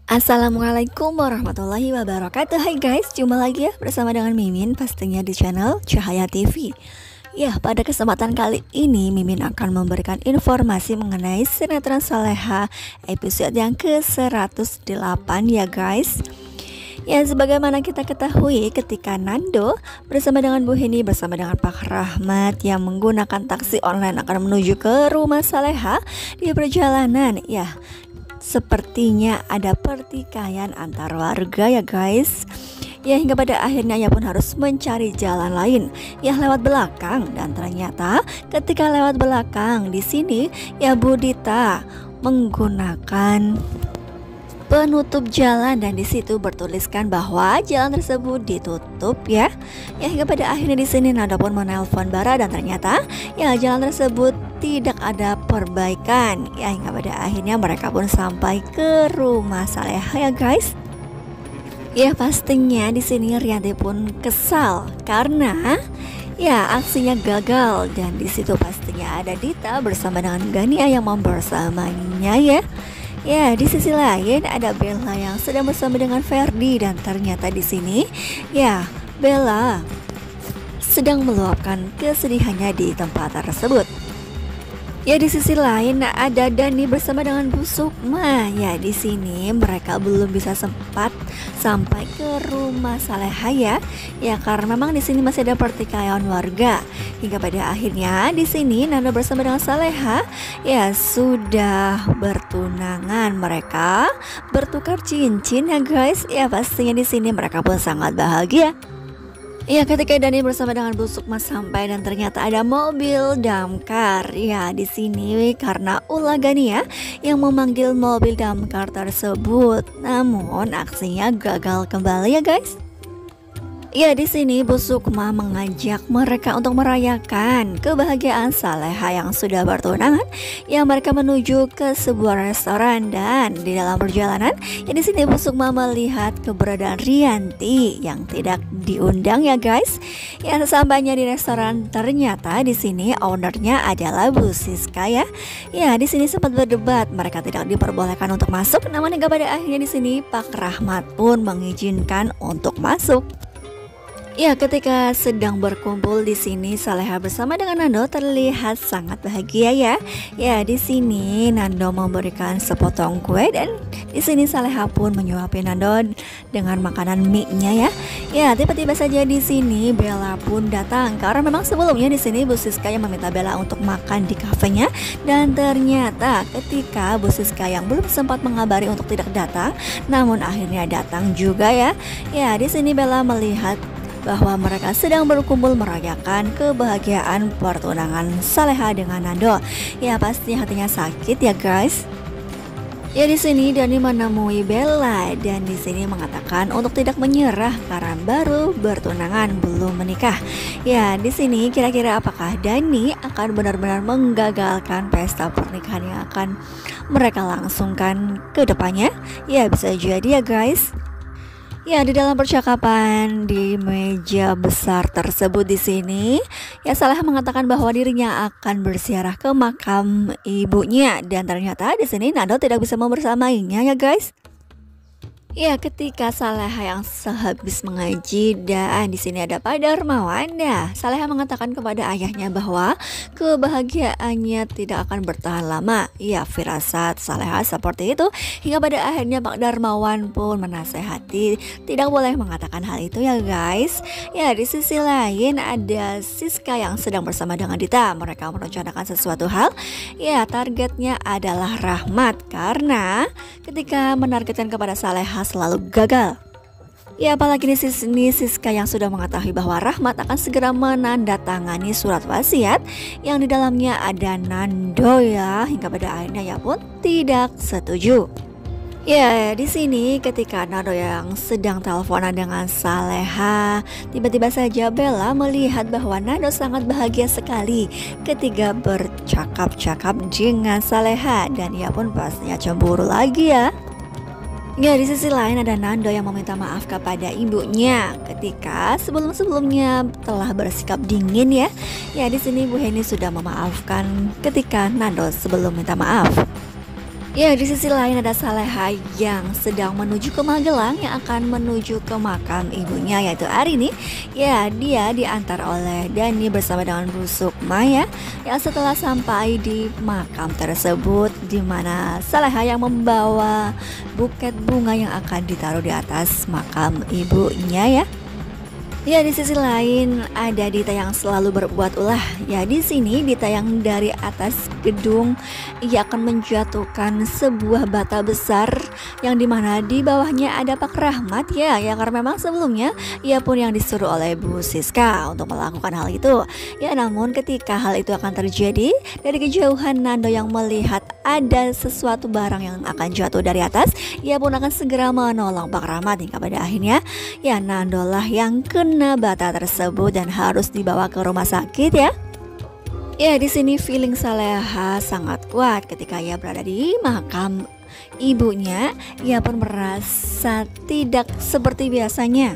Assalamualaikum warahmatullahi wabarakatuh. Hai guys, jumpa lagi ya bersama dengan Mimin pastinya di channel Cahaya TV. Ya, pada kesempatan kali ini Mimin akan memberikan informasi mengenai sinetron Saleha episode yang ke-108 ya guys. Ya, sebagaimana kita ketahui ketika Nando bersama dengan Bu Heni bersama dengan Pak Rahmat yang menggunakan taksi online akan menuju ke rumah Saleha di perjalanan, ya sepertinya ada pertikaian antar warga ya guys. Ya, hingga pada akhirnya ia pun harus mencari jalan lain ya lewat belakang, dan ternyata ketika lewat belakang di sini ya Bu Dita menggunakan penutup jalan, dan di situ bertuliskan bahwa jalan tersebut ditutup ya. Ya, hingga pada akhirnya di sini Nanda pun menelpon Bara, dan ternyata ya jalan tersebut tidak ada perbaikan. Ya, hingga pada akhirnya mereka pun sampai ke rumah Saleha ya guys. Ya, pastinya di sini Rianti pun kesal karena ya aksinya gagal, dan di situ pastinya ada Dita bersama dengan Gania yang membersamanya ya. Ya, di sisi lain ada Bella yang sedang bersama dengan Ferdi, dan ternyata di sini ya Bella sedang meluapkan kesedihannya di tempat tersebut. Ya, di sisi lain ada Dani bersama dengan Bu Sukma. Ya, di sini mereka belum bisa sempat sampai ke rumah Saleha ya. Ya, karena memang di sini masih ada pertikaian warga. Hingga pada akhirnya di sini Nanda bersama dengan Saleha ya sudah bertunangan. Mereka bertukar cincin ya guys. Ya, pastinya di sini mereka pun sangat bahagia. Ya, ketika Dani bersama dengan Bu Sukma sampai, dan ternyata ada mobil damkar. Ya, di sini karena ulah Gania yang memanggil mobil damkar tersebut, namun aksinya gagal kembali ya guys. Ya, di sini Bu Sukma mengajak mereka untuk merayakan kebahagiaan Saleha yang sudah bertunangan. Ya, mereka menuju ke sebuah restoran, dan di dalam perjalanan ya di sini Bu Sukma melihat keberadaan Rianti yang tidak diundang ya guys. Ya, sesampainya di restoran ternyata di sini ownernya adalah Bu Siska ya. Ya, di sini sempat berdebat, mereka tidak diperbolehkan untuk masuk, namun hingga pada akhirnya di sini Pak Rahmat pun mengizinkan untuk masuk. Ya, ketika sedang berkumpul di sini Saleha bersama dengan Nando terlihat sangat bahagia ya. Ya, di sini Nando memberikan sepotong kue, dan di sini Saleha pun menyuapi Nando dengan makanan mie-nya ya. Ya, tiba-tiba saja di sini Bella pun datang karena memang sebelumnya di sini Bu Siska yang meminta Bella untuk makan di kafenya, dan ternyata ketika Bu Siska yang belum sempat mengabari untuk tidak datang, namun akhirnya datang juga ya. Ya, di sini Bella melihat bahwa mereka sedang berkumpul merayakan kebahagiaan pertunangan Saleha dengan Nando. Ya, pasti hatinya sakit ya guys. Ya, di sini Dani menemui Bella, dan di sini mengatakan untuk tidak menyerah karena baru bertunangan belum menikah. Ya, di sini kira-kira apakah Dani akan benar-benar menggagalkan pesta pernikahan yang akan mereka langsungkan ke depannya? Ya, bisa jadi ya guys. Ya, di dalam percakapan di meja besar tersebut di sini, ya Saleha mengatakan bahwa dirinya akan berziarah ke makam ibunya, dan ternyata di sini Nando tidak bisa membersamainya ya guys. Ya, ketika Saleha yang sehabis mengaji, dan di sini ada Pak Darmawan. Nah, Saleha mengatakan kepada ayahnya bahwa kebahagiaannya tidak akan bertahan lama. Ya, firasat Saleha seperti itu, hingga pada akhirnya Pak Darmawan pun menasehati tidak boleh mengatakan hal itu ya guys. Ya, di sisi lain ada Siska yang sedang bersama dengan Dita. Mereka merencanakan sesuatu hal. Ya, targetnya adalah Rahmat, karena ketika menargetkan kepada Saleha selalu gagal. Ya, apalagi di sini Siska yang sudah mengetahui bahwa Rahmat akan segera menandatangani surat wasiat yang di dalamnya ada Nando ya, hingga pada akhirnya ia pun tidak setuju. Ya, di sini ketika Nando yang sedang teleponan dengan Saleha, tiba-tiba saja Bella melihat bahwa Nando sangat bahagia sekali ketika bercakap-cakap dengan Saleha, dan ia pun pastinya cemburu lagi ya. Ya, di sisi lain ada Nando yang meminta maaf kepada ibunya ketika sebelum-sebelumnya telah bersikap dingin ya. Ya, di sini Bu Heni sudah memaafkan ketika Nando sebelum minta maaf. Ya, di sisi lain ada Saleha yang sedang menuju ke Magelang yang akan menuju ke makam ibunya yaitu Arini. Ya, dia diantar oleh Dani bersama dengan Bu Sukma ya. Ya, setelah sampai di makam tersebut di mana Saleha yang membawa buket bunga yang akan ditaruh di atas makam ibunya ya. Ya, di sisi lain ada Dita yang selalu berbuat ulah. Ya, di sini Dita yang dari atas gedung ia akan menjatuhkan sebuah bata besar yang dimana di bawahnya ada Pak Rahmat ya. Ya, karena memang sebelumnya ia pun yang disuruh oleh Bu Siska untuk melakukan hal itu. Ya, namun ketika hal itu akan terjadi dari kejauhan Nando yang melihat ada sesuatu barang yang akan jatuh dari atas, ia pun akan segera menolong Pak Rahmat hingga pada akhirnya ya Nando lah yang kena bata tersebut dan harus dibawa ke rumah sakit ya. Ya, di sini feeling Saleha sangat kuat ketika ia berada di makam ibunya. Ia pun merasa tidak seperti biasanya.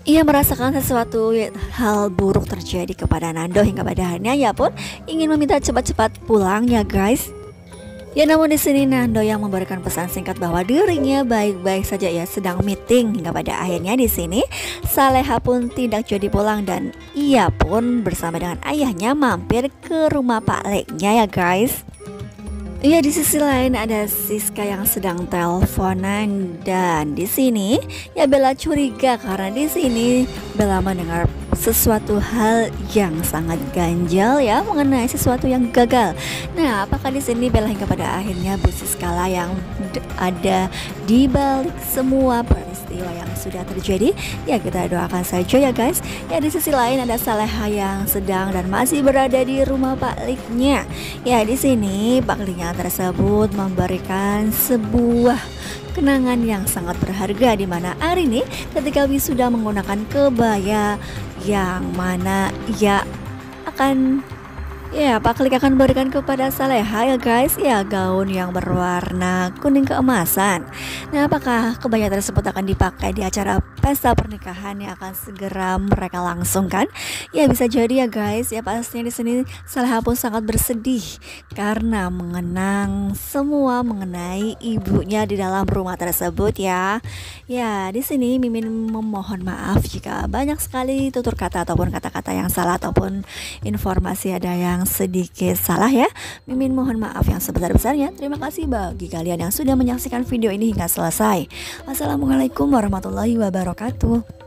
Ia merasakan sesuatu hal buruk terjadi kepada Nando hingga pada akhirnya ia pun ingin meminta cepat-cepat pulang ya guys. Ya, namun di sini Nando yang memberikan pesan singkat bahwa dirinya baik-baik saja ya, sedang meeting hingga pada akhirnya di sini Saleha pun tidak jadi pulang dan ia pun bersama dengan ayahnya mampir ke rumah Pak Leknya ya guys. Iya, di sisi lain ada Siska yang sedang teleponan dan di sini ya Bella curiga karena di sini Bella mendengar sesuatu hal yang sangat ganjal ya mengenai sesuatu yang gagal. Nah, apakah di sini Bella hingga pada akhirnya Bu Siska lah yang ada di balik semua peristiwa yang sudah terjadi? Ya, kita doakan saja ya guys. Ya, di sisi lain ada Saleha yang sedang dan masih berada di rumah Pak Liknya. Ya, di sini Pak Liknya tersebut memberikan sebuah kenangan yang sangat berharga di mana Arini ketika wisuda menggunakan kebaya yang mana ia akan Pak Klik akan berikan kepada Saleha ya guys, ya gaun yang berwarna kuning keemasan. Nah, apakah kebaya tersebut akan dipakai di acara pesta pernikahan yang akan segera mereka langsungkan? Ya, bisa jadi ya guys. Ya, pastinya di sini Saleha pun sangat bersedih karena mengenang semua mengenai ibunya di dalam rumah tersebut ya. Ya, di sini Mimin memohon maaf jika banyak sekali tutur kata ataupun kata-kata yang salah ataupun informasi ada yang sedikit salah ya. Mimin mohon maaf yang sebesar-besarnya. Terima kasih bagi kalian yang sudah menyaksikan video ini hingga selesai. Wassalamualaikum warahmatullahi wabarakatuh.